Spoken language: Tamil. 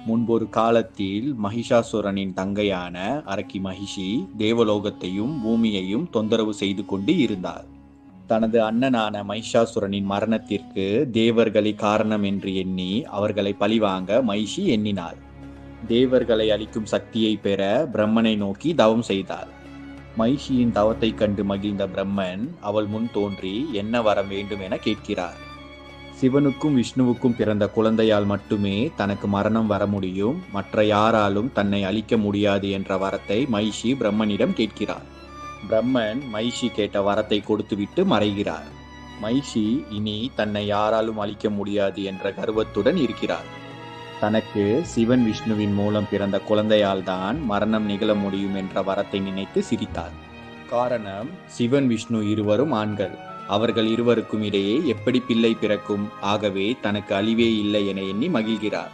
முன்பொரு காலத்தில் மகிஷாசுரனின் தங்கையான அரக்கி மகிஷி தேவலோகத்தையும் பூமியையும் தொந்தரவு செய்து கொண்டு இருந்தார். தனது அண்ணனான மகிஷாசுரனின் மரணத்திற்கு தேவர்களே காரணம் என்று எண்ணி அவர்களை பழிவாங்க மகிஷி எண்ணினாள். தேவர்களை அளிக்கும் சக்தியை பெற பிரம்மனை நோக்கி தவம் செய்தாள். மகிஷியின் தவத்தை கண்டு மகிழ்ந்த பிரம்மன் அவள் முன் தோன்றி என்ன வரம் வேண்டும் என கேட்கிறார். சிவனுக்கும் விஷ்ணுவுக்கும் பிறந்த குழந்தையால் மட்டுமே தனக்கு மரணம் வர முடியும், மற்ற யாராலும் தன்னை அழிக்க முடியாது என்ற வரத்தை மகிஷி பிரம்மனிடம் கேட்கிறார். பிரம்மன் மகிஷி கேட்ட வரத்தை கொடுத்துவிட்டு மறைகிறார். மகிஷி இனி தன்னை யாராலும் அழிக்க முடியாது என்ற கர்வத்துடன் இருக்கிறார். தனக்கு சிவன் விஷ்ணுவின் மூலம் பிறந்த குழந்தையால் தான் மரணம் நிகழ முடியும் என்ற வரத்தை நினைத்து சிரித்தார். காரணம், சிவன் விஷ்ணு இருவரும் ஆண்கள், அவர்கள் இருவருக்கும் இடையே எப்படி பிள்ளை பிறக்கும்? ஆகவே தனக்கு அழிவே இல்லை என எண்ணி மகிழ்கிறார்.